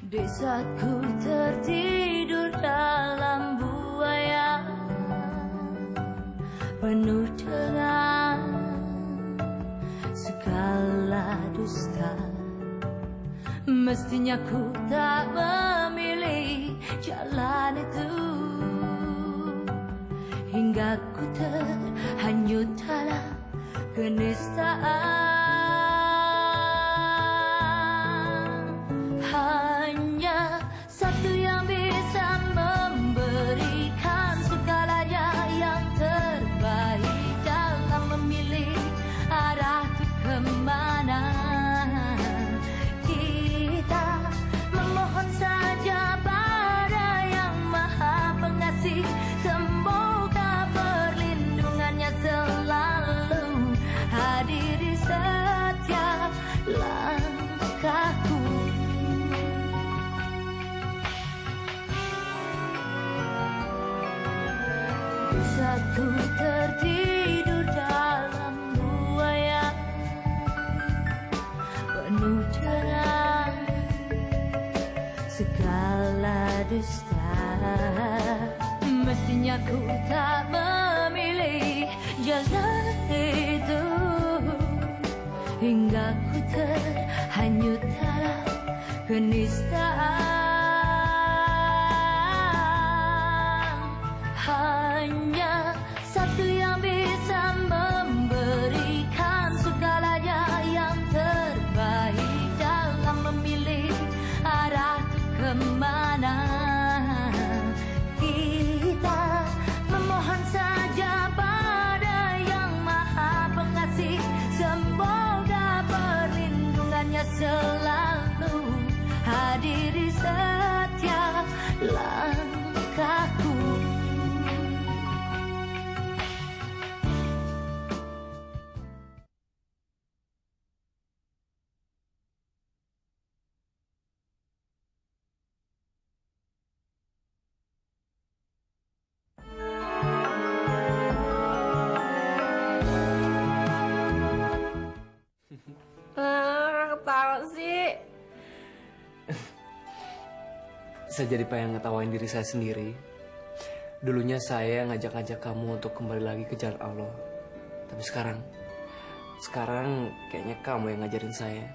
Di saat ku tertidur dalam buaya penuh dengan segala dusta, mestinya ku tak memilih jalan itu, hingga ku terhanyut dalam kenistaan. Hanya satu yang bisa memberikan segalanya yang terbaik dalam memilih arah untuk kemana. Kita memohon saja pada Yang Maha Pengasih, semoga perlindungannya selalu hadir di setiap langkahku. Saat ku tertidur dalam buaya penuh dengan segala dusta, mestinya ku tak memilih jalan itu, hingga ku terhanyut dalam kenistaan. Hanya satu yang bisa memberikan segalanya yang terbaik dalam memilih arah kemana. Kita memohon saja pada Yang Maha Pengasih, semoga perlindungannya selalu hadir di setiap langkahku. Ketawa sih. Saya jadi pengen ngetawain diri saya sendiri. Dulunya saya ngajak-ngajak kamu untuk kembali lagi ke jalan Allah. Tapi sekarang kayaknya kamu yang ngajarin saya.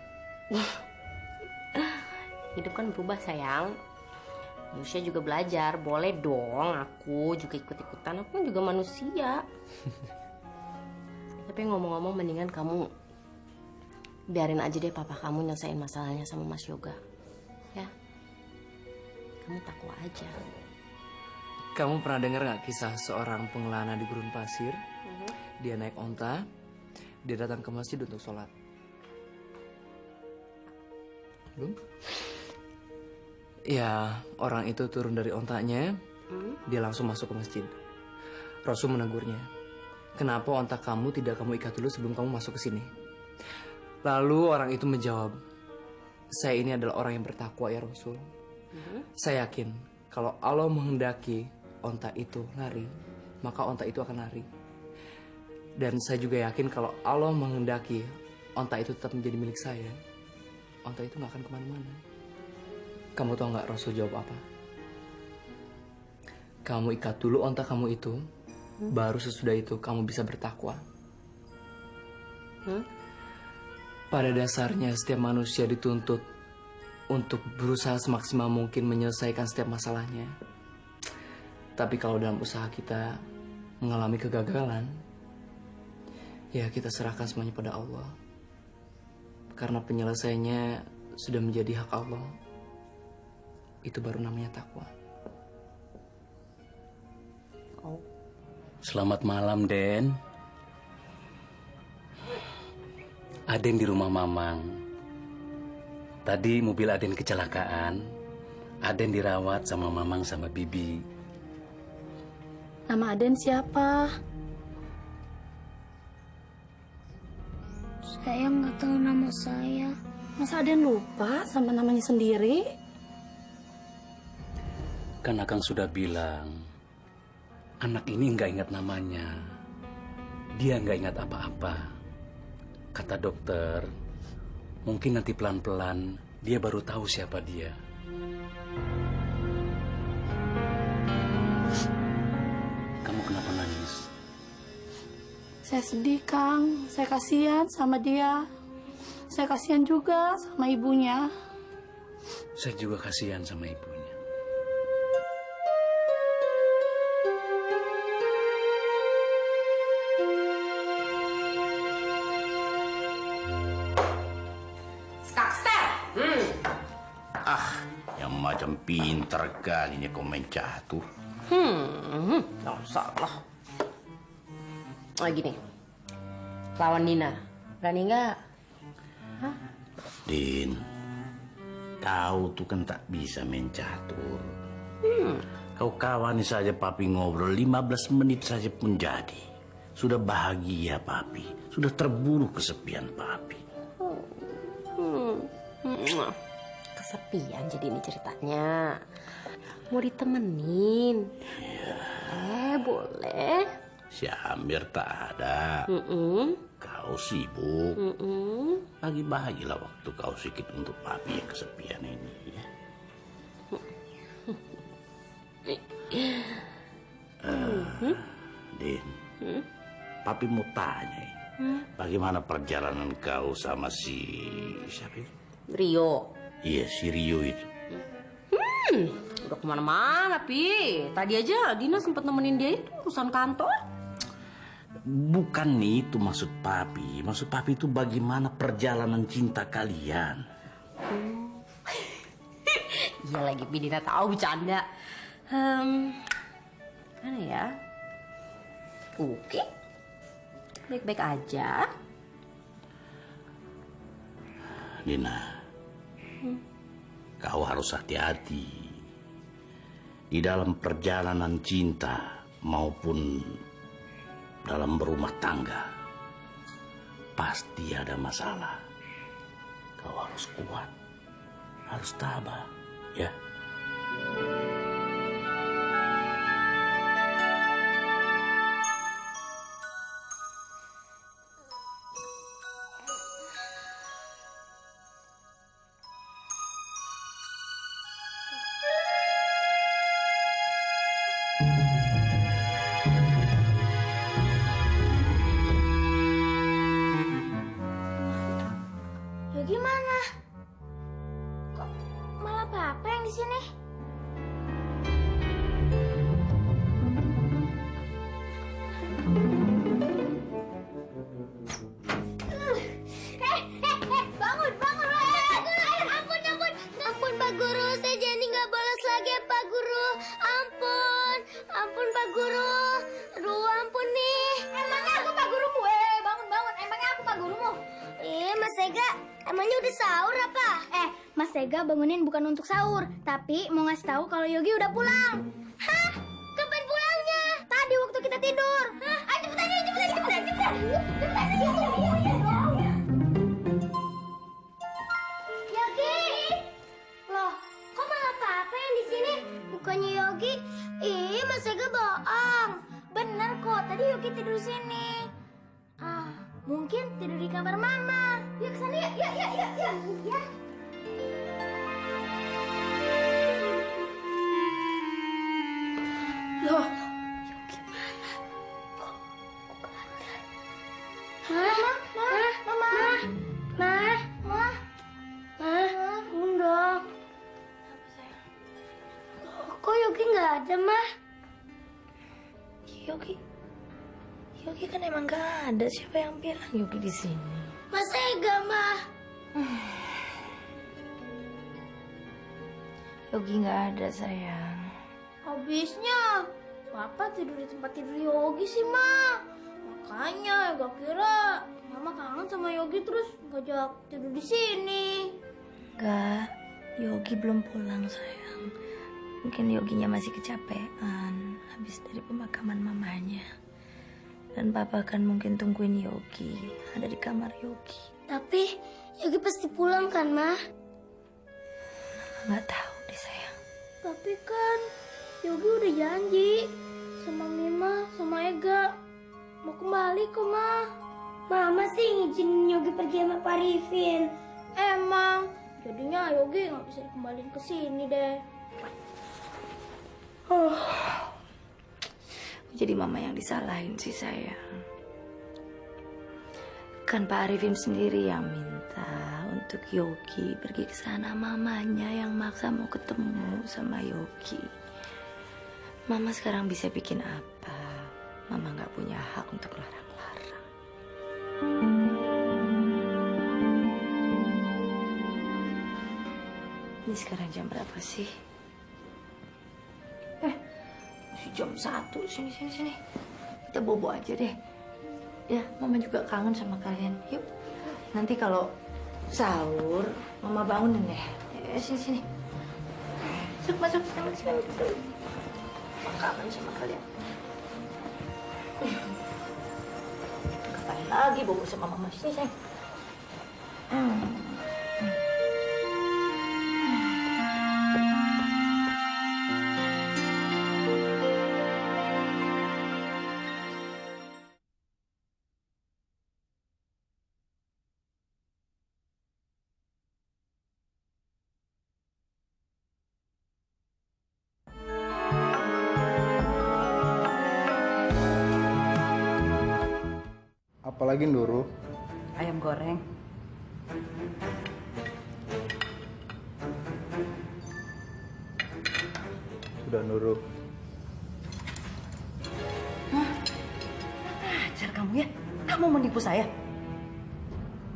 Hidup kan berubah sayang. Manusia juga belajar. Boleh dong aku juga ikut-ikutan. Aku kan juga manusia. Tapi ngomong-ngomong mendingan kamu biarin aja deh papa kamu nyelesain masalahnya sama Mas Yoga. Ya. Kamu takwa aja. Kamu pernah dengar nggak kisah seorang pengelana di gurun pasir? Dia naik onta, dia datang ke masjid untuk sholat. Belum? Ya, orang itu turun dari ontanya, dia langsung masuk ke masjid. Rasul menegurnya, kenapa onta kamu tidak kamu ikat dulu sebelum kamu masuk ke sini? Lalu orang itu menjawab, saya ini adalah orang yang bertakwa ya Rasul. Saya yakin kalau Allah menghendaki onta itu lari, maka onta itu akan lari. Dan saya juga yakin kalau Allah menghendaki onta itu tetap menjadi milik saya, onta itu nggak akan kemana-mana. Kamu tahu nggak Rasul jawab apa? Kamu ikat dulu onta kamu itu, baru sesudah itu kamu bisa bertakwa. Pada dasarnya setiap manusia dituntut untuk berusaha semaksimal mungkin menyelesaikan setiap masalahnya. Tapi kalau dalam usaha kita mengalami kegagalan, ya kita serahkan semuanya pada Allah. Karena penyelesaiannya sudah menjadi hak Allah. Itu baru namanya takwa. Selamat malam, Den. Aden di rumah Mamang. Tadi mobil Aden kecelakaan. Aden dirawat sama Mamang sama Bibi. Nama Aden siapa? Saya nggak tahu nama saya. Masa Aden lupa sama namanya sendiri? Kan Akang sudah bilang, anak ini nggak ingat namanya. Dia nggak ingat apa-apa. Kata dokter, mungkin nanti pelan-pelan dia baru tahu siapa dia. Kamu kenapa nangis? Saya sedih, Kang. Saya kasihan sama dia. Saya kasihan juga sama ibunya. Saya juga kasihan sama ibunya. Yang macam pinter kali kau main catur. Nggak salah. Oh gini, lawan Nina, berani nggak? Din, kau tuh kan tak bisa main catur. Kau kawani saja papi ngobrol 15 menit saja pun jadi. Sudah bahagia papi, sudah terburu kesepian papi. Kesepian jadi ini ceritanya. Mau ditemenin? Boleh. Si Amir tak ada. Kau sibuk. Lagi bahagialah waktu kau sedikit untuk papi yang kesepian ini. Ya. Din, papi mau tanya ini. Bagaimana perjalanan kau sama si siapa itu? Rio. Iya, si Rio itu. Udah kemana-mana, Pi. Tadi aja Dina sempat nemenin dia itu urusan kantor. Bukan itu maksud papi. Maksud papi itu bagaimana perjalanan cinta kalian. Iya lagi, Pi. Dina tahu bercanda. Mana ya? Oke. Baik-baik aja. Dina, kau harus hati-hati di dalam perjalanan cinta maupun dalam berumah tangga. Pasti ada masalah. Kau harus kuat, harus tabah, ya. Yogi mana? Kok malah Papa yang di sini? Bangun, bangun, ampun Pak Guru, saya jadi nggak bolos lagi ya Pak Guru, ampun Pak Guru, aduh ampun nih. Emangnya aku Pak Gurumu? Bangun, emangnya aku Pak Gurumu? Mas Ega, emangnya udah sahur apa? Mas Ega bangunin bukan untuk sahur, tapi mau ngasih tahu kalau Yogi udah pulang. Hah? Kapan pulangnya? Tadi waktu kita tidur. Hah? Ayo cepetan. Yogi! Loh, kok malah Papa yang di sini? Bukannya Yogi? Ih, Mas Ega bohong. Bener kok, tadi Yogi tidur di sini. Mungkin tidur di kamar Mama. Yuk kesana yuk. Ya. Loh, Bunda. Kok Yogi nggak ada, Mah? Yogi kan emang gak ada. Siapa yang bilang Yogi di sini? Mas Ega, Mah. Yogi nggak ada, sayang. Habisnya Papa tidur di tempat tidur Yogi sih, Ma. Makanya Ega kira Mama kangen sama Yogi terus ngajak tidur di sini. Enggak, Yogi belum pulang, sayang. Mungkin Yoginya masih kecapean habis dari pemakaman mamanya. Dan Papa kan mungkin tungguin Yogi ada di kamar Yogi. Tapi Yogi pasti pulang kan, Ma? Nggak tahu deh, sayang. Tapi kan Yogi udah janji sama Mima, sama Ega mau kembali kok, Ma. Mama sih ngizinin Yogi pergi sama Pak Rifin. Emang jadinya Yogi nggak bisa dikembaliin ke sini deh. Jadi mama yang disalahin sih sayang. Kan Pak Arifin sendiri yang minta untuk Yogi pergi ke sana. Mamanya yang maksa mau ketemu sama Yogi. Mama sekarang bisa bikin apa? Mama nggak punya hak untuk larang-larang. Ini sekarang jam berapa sih? Masih jam 1. Sini. Kita bobo aja deh. Ya, Mama juga kangen sama kalian. Yuk. Nanti kalau sahur, Mama bangunin deh. Sini. Masuk. Mama kangen sama kalian. Ngapain lagi bobo sama Mama? Sini, sayang. Apalagi Nurul? Ayam goreng. Sudah Nurul. Ajar kamu ya, kamu menipu saya.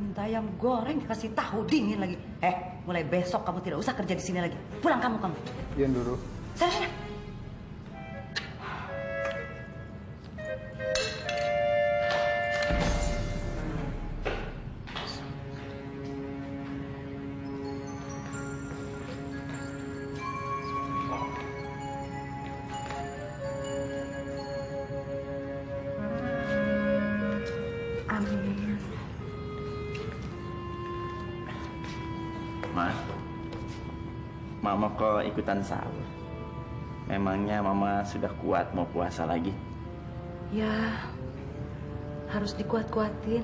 Minta ayam goreng dikasih tahu dingin lagi. Mulai besok kamu tidak usah kerja di sini lagi. Pulang kamu. Iya Nurul. Sana. Amin. Ma, Mama kok ikutan sahur? Memangnya Mama sudah kuat mau puasa lagi? Ya, harus dikuat-kuatin.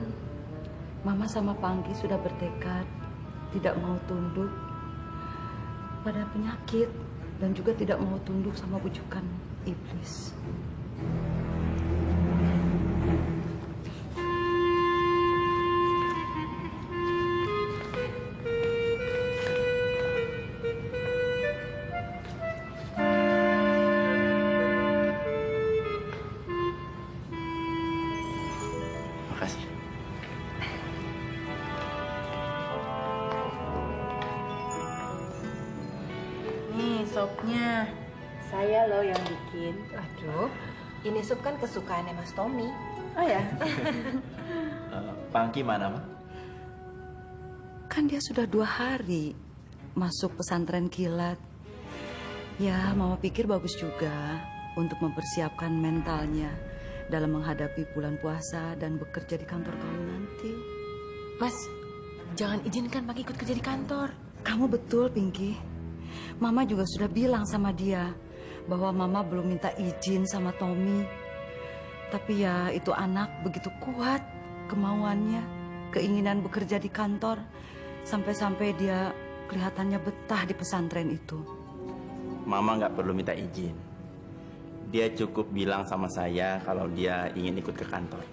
Mama sama Pangki sudah bertekad tidak mau tunduk pada penyakit dan juga tidak mau tunduk sama bujukan iblis. Makasih. Nih sopnya. Saya loh yang bikin. Aduh, Ini sup kan kesukaannya Mas Tommy. oh ya, Pangki mana, Ma? kan dia sudah 2 hari masuk pesantren kilat. Ya, Mama pikir bagus juga untuk mempersiapkan mentalnya dalam menghadapi bulan puasa dan bekerja di kantor kamu nanti. Mas, jangan izinkan Pangki ikut kerja di kantor. Kamu betul, Pinky. Mama juga sudah bilang sama dia bahwa Mama belum minta izin sama Tommy. Tapi ya itu anak begitu kuat kemauannya, keinginan bekerja di kantor. Sampai-sampai dia kelihatannya betah di pesantren itu. Mama nggak perlu minta izin. Dia cukup bilang sama saya kalau dia ingin ikut ke kantor.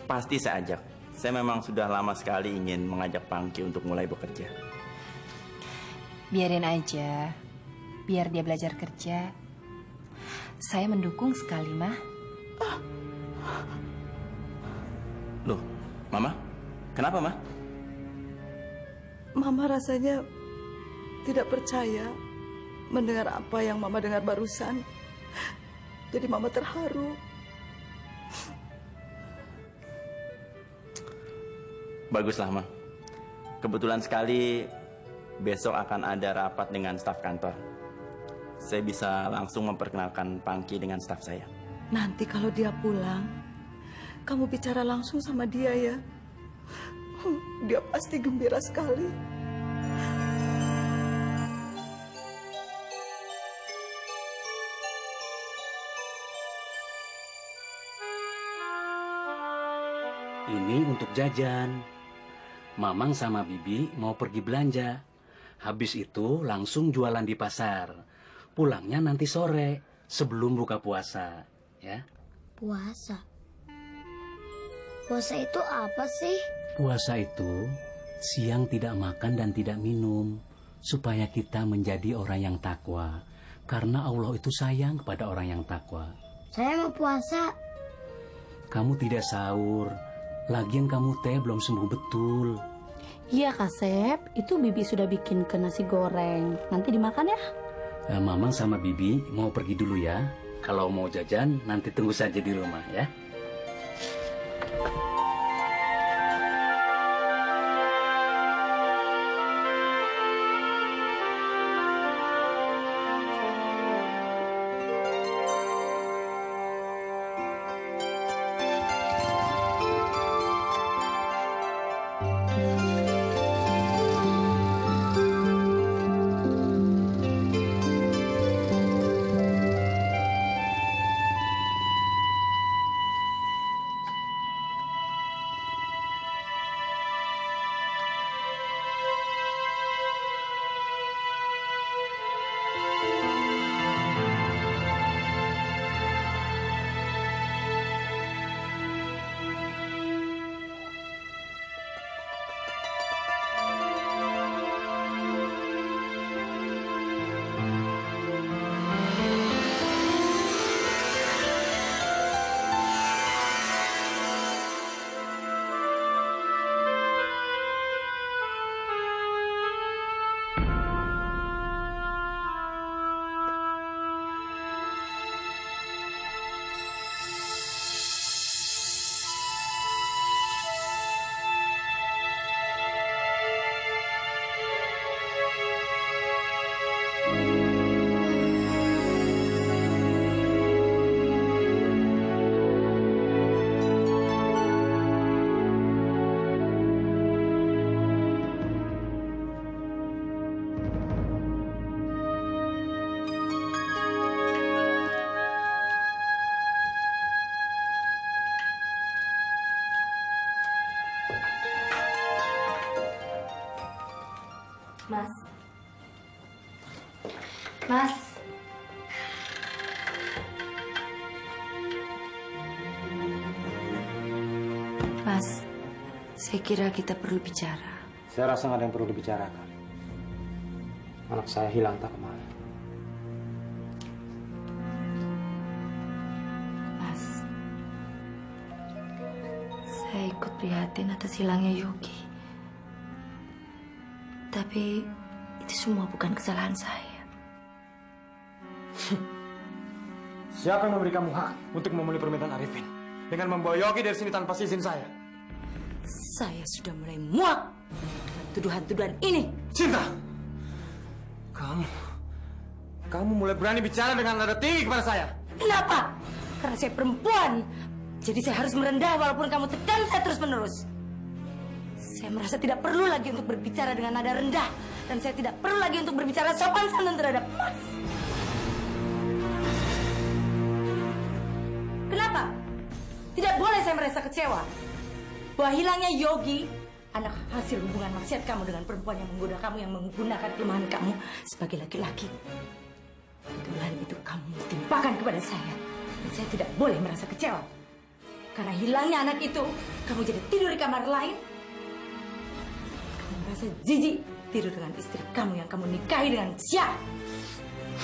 Pasti saya ajak. Saya memang sudah lama sekali ingin mengajak Pangki untuk mulai bekerja. Biarin aja. Biar dia belajar kerja. Saya mendukung sekali, Mah. Loh, Mama? Kenapa, Ma? Mama rasanya tidak percaya mendengar apa yang Mama dengar barusan. Jadi Mama terharu. Baguslah, Ma. Kebetulan sekali besok akan ada rapat dengan staf kantor. Saya bisa langsung memperkenalkan Pangki dengan staf saya. Nanti kalau dia pulang, kamu bicara langsung sama dia ya. Dia pasti gembira sekali. Ini untuk jajan. Mamang sama Bibi mau pergi belanja. Habis itu langsung jualan di pasar. Pulangnya nanti sore sebelum buka puasa, ya. Puasa? Puasa itu apa sih? Puasa itu siang tidak makan dan tidak minum supaya kita menjadi orang yang takwa. Karena Allah itu sayang kepada orang yang takwa. Saya mau puasa. Kamu tidak sahur. Lagian kamu teh belum sembuh betul. Iya Kak Sep, itu Bibi sudah bikin ke nasi goreng. Nanti dimakan ya. Mamang sama Bibi mau pergi dulu ya. Kalau mau jajan nanti tunggu saja di rumah ya. Mas. Mas. Mas, saya kira kita perlu bicara. Saya rasa nggak ada yang perlu dibicarakan. Anak saya hilang tak kemana. Mas, saya ikut prihatin atas hilangnya Yogi. Tapi itu semua bukan kesalahan saya. Siapa yang memberi kamu hak untuk memenuhi permintaan Arifin dengan membawa Yogi dari sini tanpa izin saya? Saya sudah mulai muak dengan tuduhan-tuduhan ini. Cinta, kamu mulai berani bicara dengan nada tinggi kepada saya. Kenapa? Karena saya perempuan. Jadi saya harus merendah walaupun kamu tekan saya terus-menerus. Saya merasa tidak perlu lagi untuk berbicara dengan nada rendah. Dan saya tidak perlu lagi untuk berbicara sopan santun terhadap Mas. Kenapa? Tidak boleh saya merasa kecewa bahwa hilangnya Yogi anak hasil hubungan maksiat kamu dengan perempuan yang menggoda kamu, yang menggunakan kelemahan kamu sebagai laki-laki. Kebetulan itu kamu timpakan kepada saya. Dan saya tidak boleh merasa kecewa. Karena hilangnya anak itu, kamu jadi tidur di kamar lain. Kamu merasa jijik tidur dengan istri kamu yang kamu nikahi dengan siap.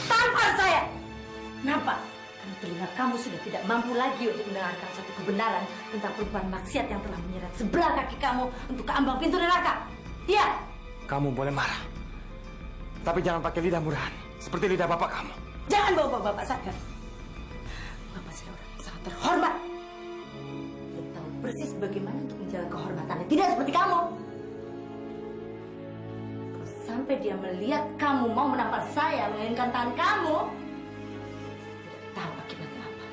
Tampar saya! Kenapa? Karena telinga kamu sudah tidak mampu lagi untuk mendengarkan satu kebenaran tentang perempuan maksiat yang telah menyeret sebelah kaki kamu untuk ke ambang pintu neraka. Iya. Kamu boleh marah, tapi jangan pakai lidah murahan seperti lidah bapak kamu. Jangan bawa bapak saya. Bapak saya orang yang sangat terhormat. Dia tahu persis bagaimana untuk menjaga kehormatannya. Tidak seperti kamu. Kalau sampai dia melihat kamu mau menampar saya, menginginkan tangan kamu, tidak tahu akibatnya apa.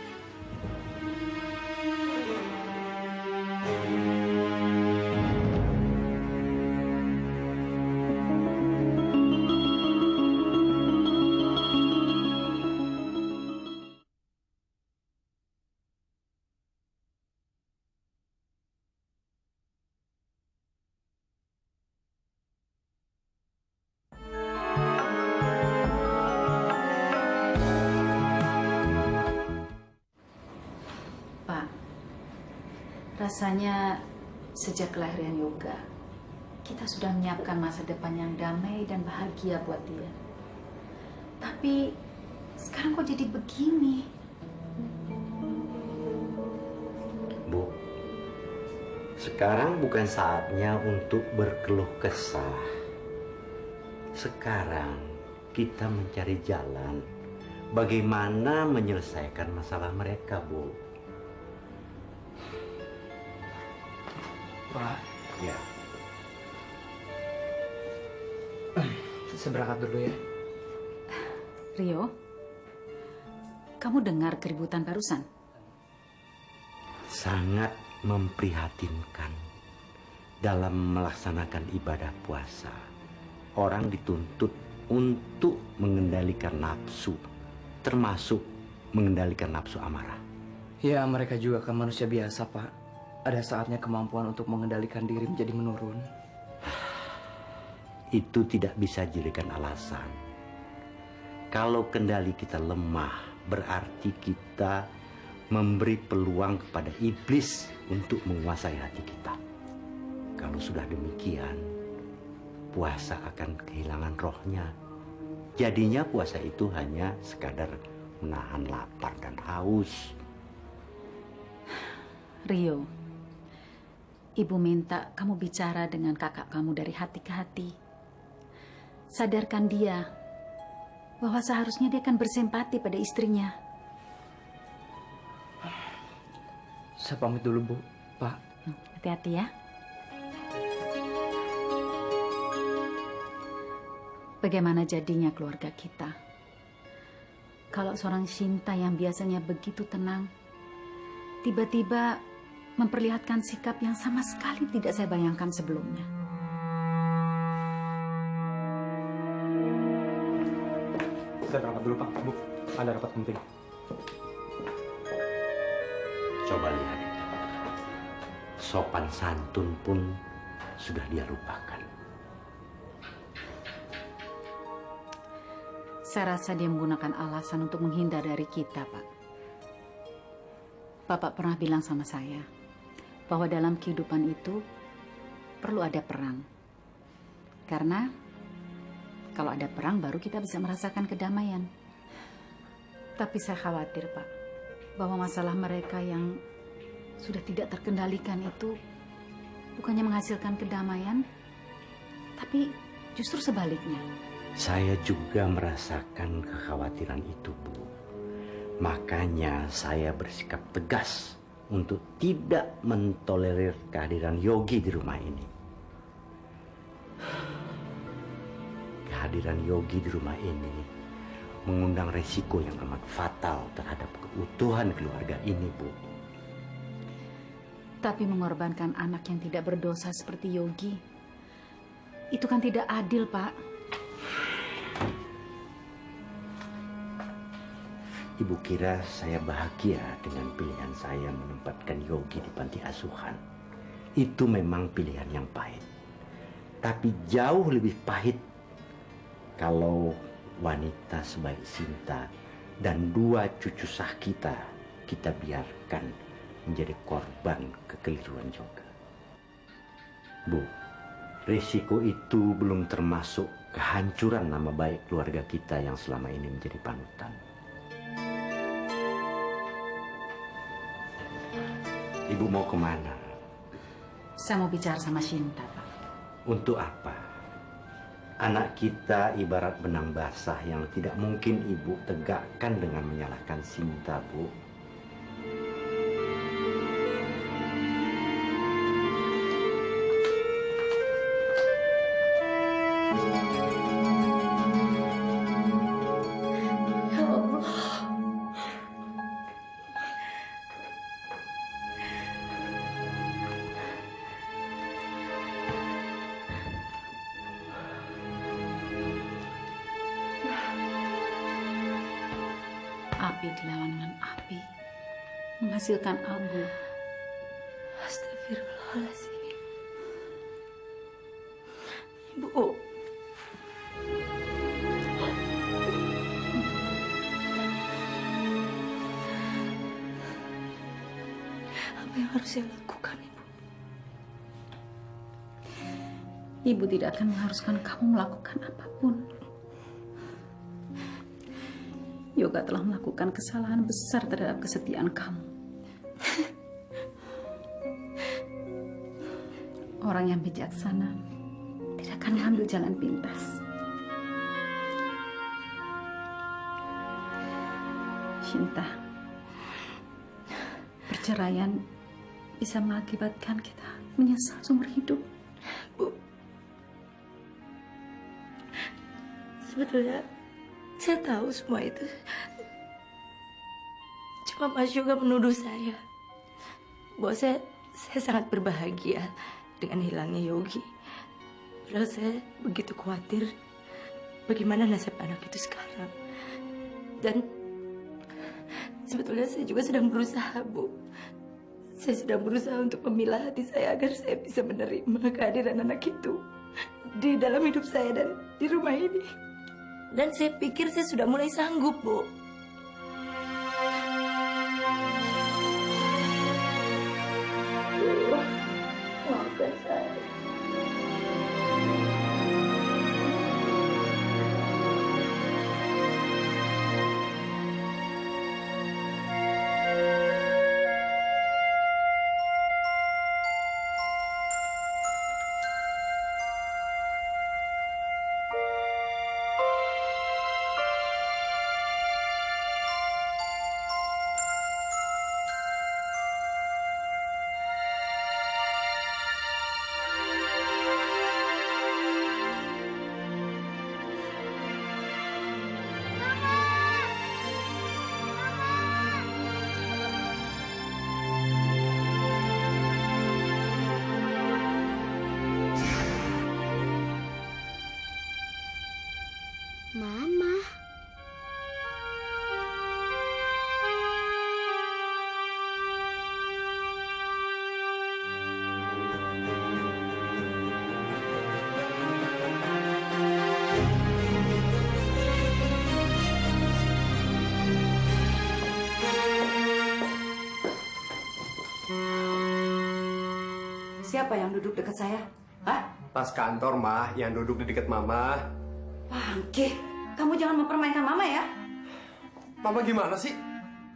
Rasanya sejak kelahiran Yoga, kita sudah menyiapkan masa depan yang damai dan bahagia buat dia. Tapi sekarang kok jadi begini? Bu, sekarang bukan saatnya untuk berkeluh kesah. Sekarang kita mencari jalan bagaimana menyelesaikan masalah mereka, Bu. Pak. Ya. Saya berangkat dulu ya. Rio, kamu dengar keributan barusan? Sangat memprihatinkan. Dalam melaksanakan ibadah puasa, orang dituntut untuk mengendalikan nafsu, termasuk mengendalikan nafsu amarah. Ya, mereka juga kan manusia biasa, Pak. Ada saatnya kemampuan untuk mengendalikan diri menjadi menurun. Itu tidak bisa dijadikan alasan. Kalau kendali kita lemah, berarti kita memberi peluang kepada iblis untuk menguasai hati kita. Kalau sudah demikian, puasa akan kehilangan rohnya. Jadinya puasa itu hanya sekadar menahan lapar dan haus. Rio, Ibu minta kamu bicara dengan kakak kamu dari hati ke hati. Sadarkan dia bahwa seharusnya dia akan bersimpati pada istrinya. Saya pamit dulu, Bu. Pak. Hati-hati ya. Bagaimana jadinya keluarga kita kalau seorang Shinta yang biasanya begitu tenang tiba-tiba memperlihatkan sikap yang sama sekali tidak saya bayangkan sebelumnya. Saya berangkat dulu, Pak. Bu, ada rapat penting. Coba lihat itu. Sopan santun pun sudah dia lupakan. Saya rasa dia menggunakan alasan untuk menghindar dari kita, Pak. Bapak pernah bilang sama saya bahwa dalam kehidupan itu perlu ada perang. Karena kalau ada perang baru kita bisa merasakan kedamaian. Tapi saya khawatir, Pak, bahwa masalah mereka yang sudah tidak terkendalikan itu bukannya menghasilkan kedamaian, tapi justru sebaliknya. Saya juga merasakan kekhawatiran itu, Bu. Makanya saya bersikap tegas untuk tidak mentolerir kehadiran Yogi di rumah ini. Kehadiran Yogi di rumah ini mengundang resiko yang amat fatal terhadap keutuhan keluarga ini, Bu. Tapi mengorbankan anak yang tidak berdosa seperti Yogi, itu kan tidak adil, Pak. Ibu kira saya bahagia dengan pilihan saya menempatkan Yogi di panti asuhan. Itu memang pilihan yang pahit. Tapi jauh lebih pahit kalau wanita sebaik Sinta dan 2 cucu sah kita biarkan menjadi korban kekeliruan Yoga. Bu, risiko itu belum termasuk kehancuran nama baik keluarga kita yang selama ini menjadi panutan. Ibu mau kemana? Saya mau bicara sama Shinta, Pak. Untuk apa? Anak kita ibarat benang basah yang tidak mungkin ibu tegakkan dengan menyalahkan Sinta, Bu. Api dilawan dengan api menghasilkan abu. Astagfirullahaladzim. Ibu. Apa yang harus saya lakukan, Ibu? Ibu tidak akan mengharuskan kamu melakukan apapun. Yoga telah melakukan kesalahan besar terhadap kesetiaan kamu. Orang yang bijaksana tidak akan mengambil jalan pintas. Shinta, perceraian bisa mengakibatkan kita menyesal seumur hidup. Bu, sebetulnya saya tahu semua itu. Cuma Mas Yoga menuduh saya bahwa saya sangat berbahagia dengan hilangnya Yogi. Padahal saya begitu khawatir bagaimana nasib anak itu sekarang. Dan sebetulnya saya juga sedang berusaha, Bu. Saya sedang berusaha untuk memilah hati saya agar saya bisa menerima kehadiran anak itu di dalam hidup saya dan di rumah ini. Dan saya pikir saya sudah mulai sanggup, Bu. Maafkan saya. Mama. Siapa yang duduk dekat saya? Hah? Pas kantor, Mah, yang duduk di dekat Mama. Pangki, kamu jangan mempermainkan Mama ya. Mama gimana sih?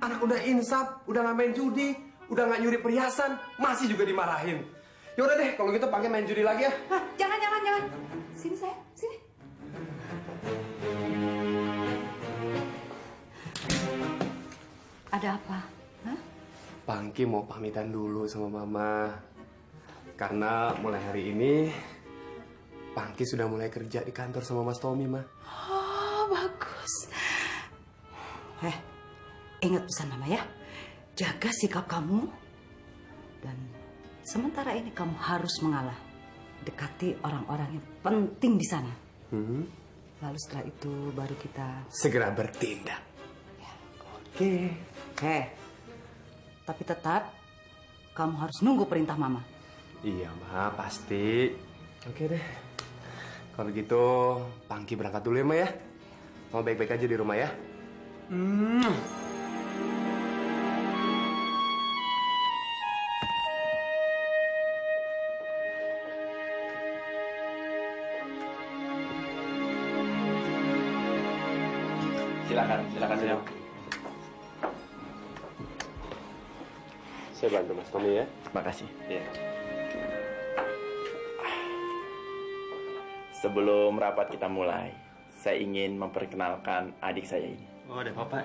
Anak udah insaf, udah nggak main judi, udah nggak nyuri perhiasan, masih juga dimarahin. Ya udah deh, kalau gitu pakai main judi lagi ya. Hah, jangan. Sini saya, sini. Ada apa? Hah? Pangki mau pamitan dulu sama Mama. Karena mulai hari ini, Pangki sudah mulai kerja di kantor sama Mas Tommy, Ma. Oh, bagus. Ingat pesan Mama ya. Jaga sikap kamu. Dan sementara ini kamu harus mengalah. Dekati orang-orang yang penting di sana. Lalu setelah itu baru kita segera bertindak. Ya. Oke. Tapi tetap kamu harus nunggu perintah Mama. Iya, Ma, pasti. Oke deh. Kalau gitu, Pangki berangkat dulu ya, Ma ya. Mau baik-baik aja di rumah ya. Silakan duduk. Saya bantu Mas Tommy ya. Makasih. Iya. Sebelum rapat kita mulai, saya ingin memperkenalkan adik saya ini. Oh, ada Bapak.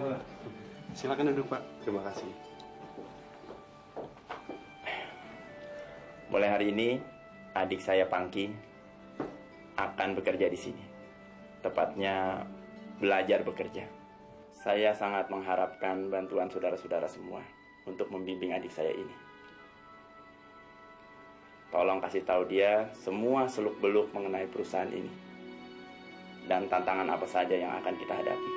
Silakan duduk, Pak. Terima kasih. Mulai hari ini, adik saya Pangki akan bekerja di sini. Tepatnya belajar bekerja. Saya sangat mengharapkan bantuan saudara-saudara semua untuk membimbing adik saya ini. Tolong kasih tahu dia semua seluk-beluk mengenai perusahaan ini dan tantangan apa saja yang akan kita hadapi.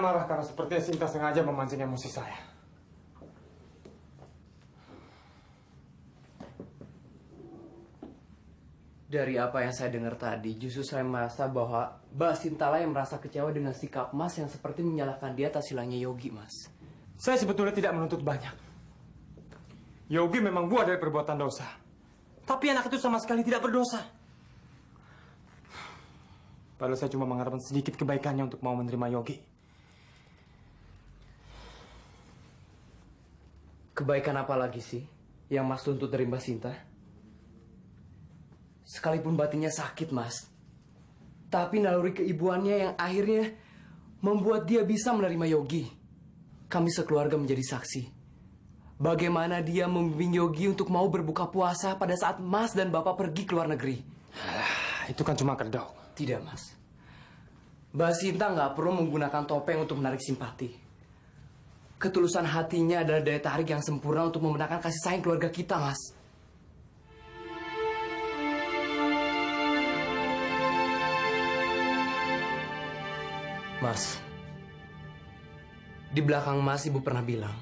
Jangan marah karena sepertinya Sinta sengaja memancing emosi saya. Dari apa yang saya dengar tadi, justru saya merasa bahwa Mbak Sinta lah yang merasa kecewa dengan sikap Mas yang seperti menyalahkan dia atas hilangnya Yogi, Mas. Saya sebetulnya tidak menuntut banyak. Yogi memang buah dari perbuatan dosa. Tapi anak itu sama sekali tidak berdosa. Padahal saya cuma mengharapkan sedikit kebaikannya untuk mau menerima Yogi. Kebaikan apa lagi sih yang Mas tuntut dari Mbak Sinta? Sekalipun batinnya sakit, Mas. Tapi naluri keibuannya yang akhirnya membuat dia bisa menerima Yogi. Kami sekeluarga menjadi saksi. Bagaimana dia membimbing Yogi untuk mau berbuka puasa pada saat Mas dan Bapak pergi ke luar negeri. Itu kan cuma kedok. Tidak, Mas. Mbak Sinta nggak perlu menggunakan topeng untuk menarik simpati. Ketulusan hatinya adalah daya tarik yang sempurna untuk memenangkan kasih sayang keluarga kita, Mas. Mas, di belakang Mas Ibu pernah bilang,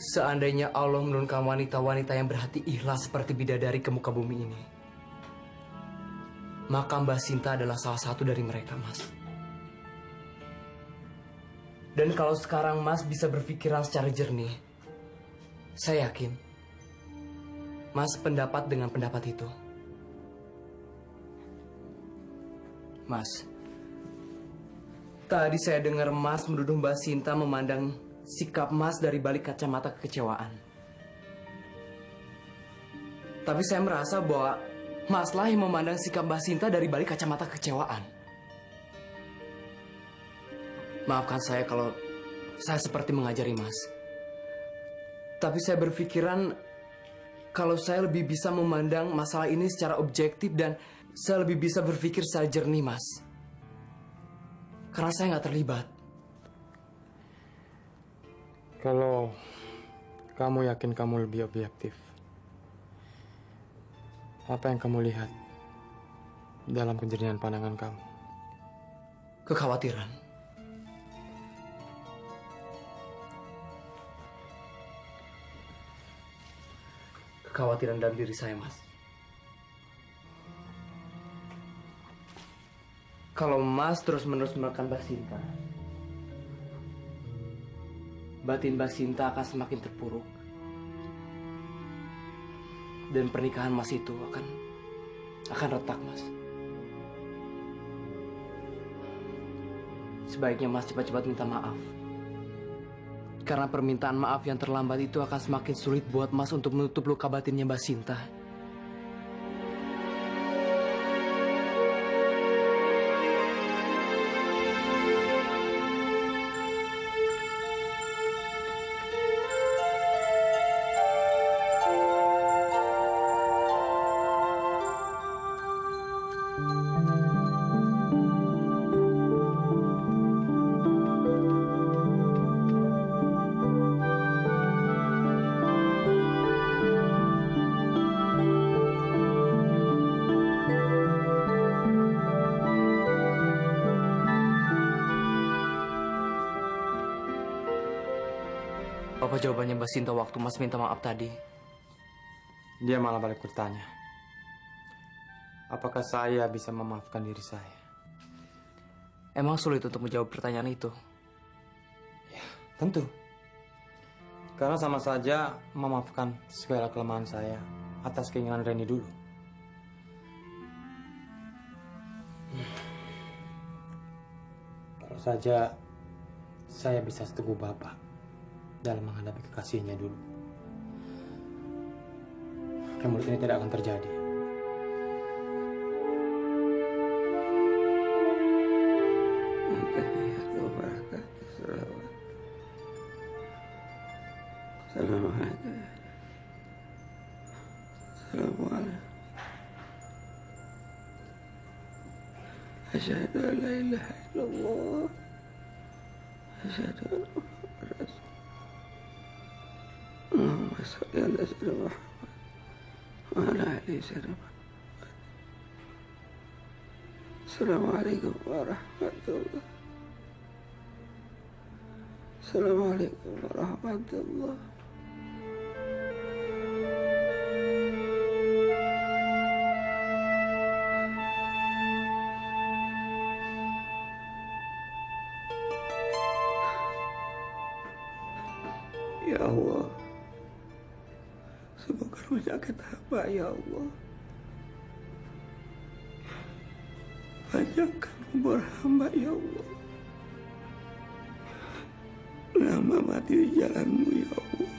seandainya Allah menurunkan wanita-wanita yang berhati ikhlas seperti bidadari ke muka bumi ini, maka Mbak Sinta adalah salah satu dari mereka, Mas. Dan kalau sekarang Mas bisa berpikiran secara jernih, saya yakin Mas pendapat dengan pendapat itu. Mas, tadi saya dengar Mas menuduh Mbak Sinta memandang sikap Mas dari balik kacamata kekecewaan. Tapi saya merasa bahwa Mas lah yang memandang sikap Mbak Sinta dari balik kacamata kekecewaan. Maafkan saya kalau saya seperti mengajari Mas. Tapi saya berpikiran kalau saya lebih bisa memandang masalah ini secara objektif dan saya lebih bisa berpikir secara jernih, Mas. Karena saya nggak terlibat. Kalau kamu yakin kamu lebih objektif, apa yang kamu lihat dalam kejernihan pandangan kamu? Kekhawatiran. Kekhawatiran dalam diri saya, Mas. Kalau Mas terus-menerus menekan Mbak Sinta, batin Mbak Sinta akan semakin terpuruk. Dan pernikahan Mas itu akan retak, Mas. Sebaiknya Mas cepat-cepat minta maaf. Karena permintaan maaf yang terlambat itu akan semakin sulit buat Mas untuk menutup luka batinnya Mbak Sinta. Apa jawabannya Mbak Sinta waktu Mas minta maaf tadi? Dia malah balik bertanya, apakah saya bisa memaafkan diri saya? Emang sulit untuk menjawab pertanyaan itu? Ya, tentu. Karena sama saja memaafkan segala kelemahan saya atas keinginan Reni dulu. Kalau saja saya bisa seteguh Bapak dalam menghadapi kekasihnya dulu, menurut ini tidak akan terjadi. Assalamualaikum. Asyhadu an la ilaha illallah. Asyhadu anna Muhammadar Rasulullah. Allahumma shalli ala sayyidina Muhammad wa ala ali sayyidina Muhammad. Assalamualaikum warahmatullahi Assalamualaikum warahmatullah. Ya Allah, semoga penyakit hamba ya Allah. Panjangkan umur hamba ya Allah. Lama mati di jalanmu ya Allah.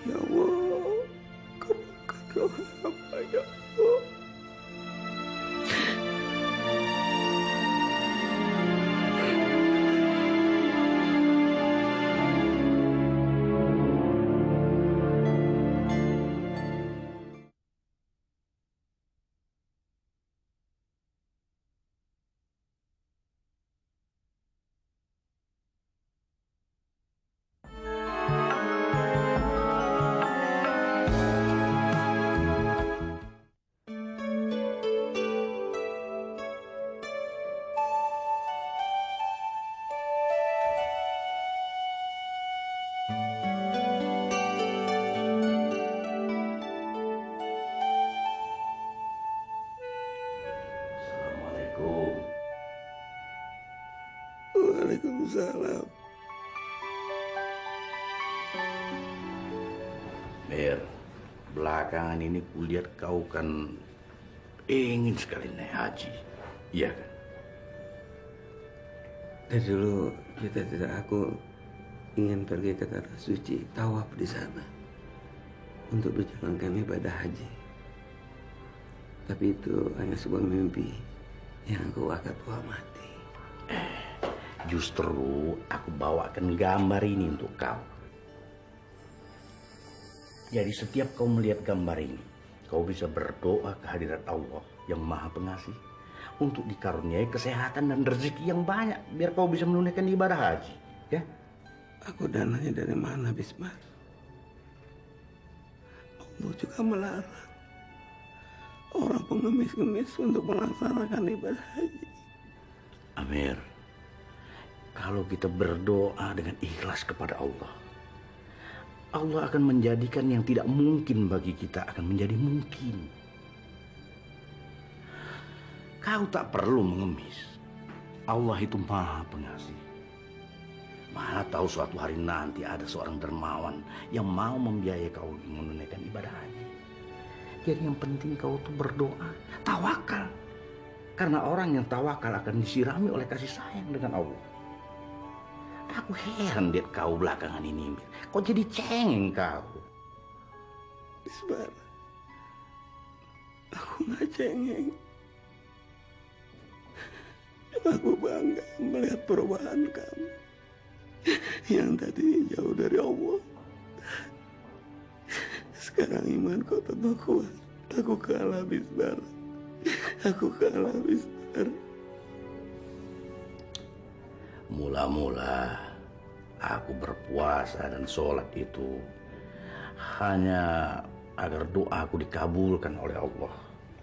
Ya Allah, kabulkan doa hamba ya Allah. Assalamualaikum. Waalaikumsalam. Mir, belakangan ini kulihat kau kan ingin sekali naik haji, iya kan? Dari dulu cita-cita aku ingin pergi ke tanah suci, tawaf di sana untuk menjalankan ibadah haji. Tapi itu hanya sebuah mimpi yang aku akan tua mati. Justru aku bawakan gambar ini untuk kau. Jadi setiap kau melihat gambar ini, kau bisa berdoa kehadirat Allah yang Maha Pengasih untuk dikaruniai kesehatan dan rezeki yang banyak biar kau bisa menunaikan ibadah haji, ya? Aku dananya dari mana, Bismar? Allah juga melarang orang pengemis-ngemis untuk melaksanakan ibadah haji. Amir, kalau kita berdoa dengan ikhlas kepada Allah, Allah akan menjadikan yang tidak mungkin bagi kita akan menjadi mungkin. Kau tak perlu mengemis. Allah itu Maha Pengasih. Mana tahu suatu hari nanti ada seorang dermawan yang mau membiayai kau menunaikan ibadah haji. Jadi yang penting kau tuh berdoa, tawakal. Karena orang yang tawakal akan disirami oleh kasih sayang dengan Allah. Aku heran lihat kau belakangan ini, Mir. Kok jadi cengeng kau? Bismar, aku nggak cengeng. Aku bangga melihat perubahan kamu yang tadinya jauh dari Allah. Sekarang iman kau tambah kuat. Aku kalah, Bismar. Aku kalah, Bismar. Mula-mula aku berpuasa dan sholat itu hanya agar doaku dikabulkan oleh Allah,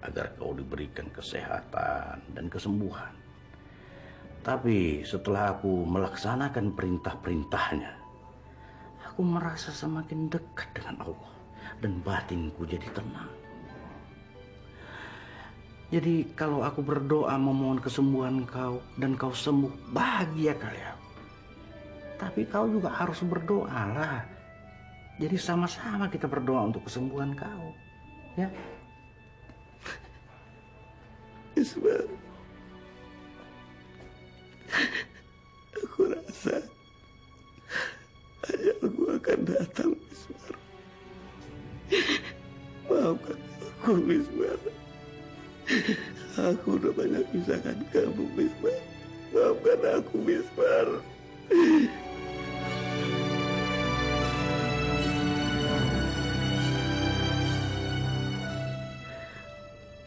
agar kau diberikan kesehatan dan kesembuhan. Tapi setelah aku melaksanakan perintah-perintahnya, aku merasa semakin dekat dengan Allah dan batinku jadi tenang. Jadi kalau aku berdoa memohon kesembuhan kau dan kau sembuh, bahagia kali aku. Tapi kau juga harus berdoa lah. Jadi sama-sama kita berdoa untuk kesembuhan kau. Ya. Ismail, aku rasa ajalku akan datang, Ismail. Maafkan aku, Ismail. Aku udah banyak pisahkan kamu, Bismar. Maafkan aku, Bismar.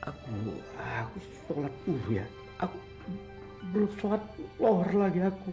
Aku sholat dulu ya. Aku belum sholat lohor lagi aku.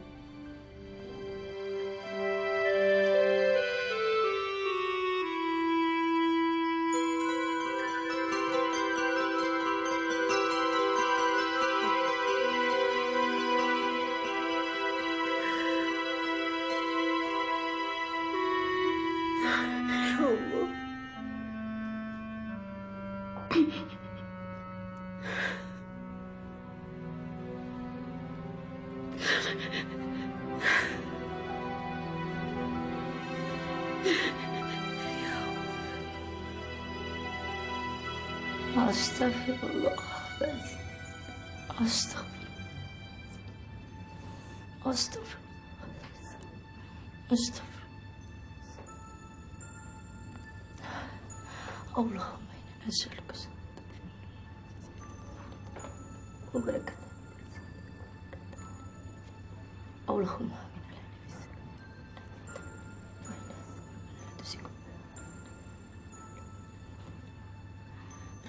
Astagfirullahaladzim. Astagfirullah. Allahumma inna nas'aluka wa barakat. Allahumma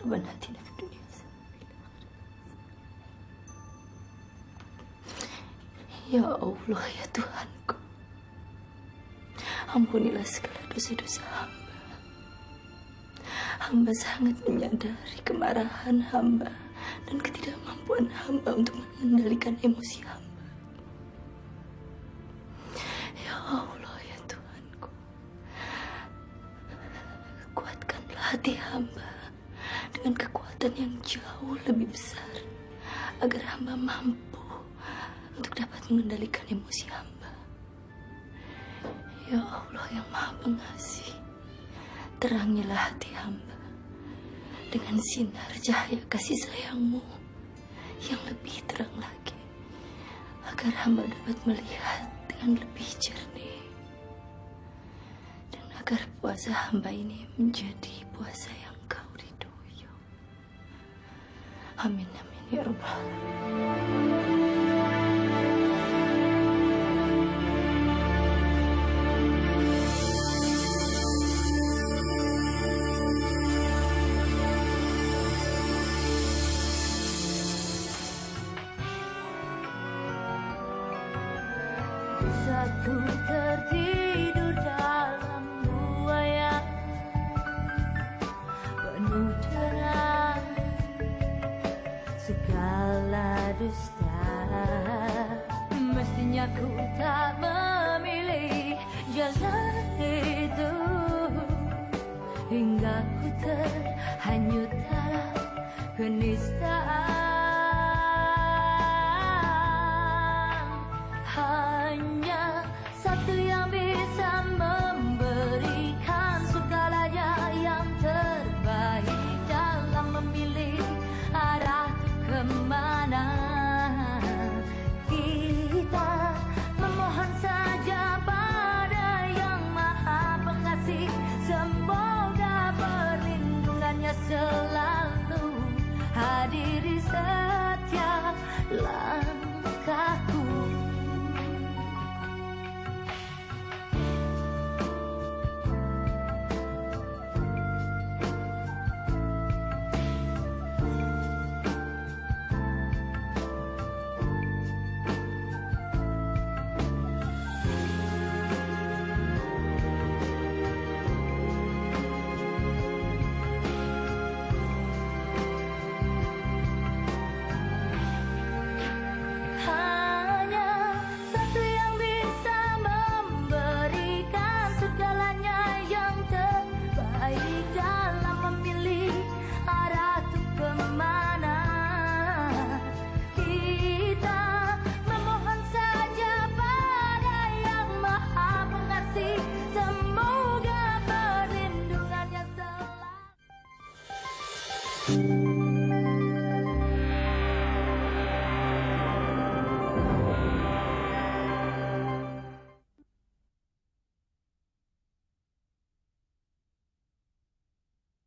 Rabbana atina fid dunya Ya Allah, ya Tuhanku, ampunilah segala dosa-dosa hamba. Hamba sangat menyadari kemarahan hamba dan ketidakmampuan hamba untuk mengendalikan emosi hamba. Ya Allah, ya Tuhanku, kuatkanlah hati hamba dengan kekuatan yang jauh lebih besar agar hamba mampu untuk dapat mengendalikan emosi hamba. Ya Allah yang Maha Pengasih, terangilah hati hamba dengan sinar cahaya kasih sayang-Mu yang lebih terang lagi, agar hamba dapat melihat dengan lebih jernih, dan agar puasa hamba ini menjadi puasa yang Kau ridhoi. Amin amin ya Rabbal Alamin. Aku tertidur dalam buaya penuh dengan segala dusta. Mestinya ku tak memilih jalan itu, hingga ku terhanyut dalam kenistaan. Hanya satu yang bisa memberikan segalanya yang terbaik dalam memilih arah kemana. Kita memohon saja pada Yang Maha Pengasih, semoga perlindungannya selalu hadiri setiap langkahku. Semoga perlindungannya selalu.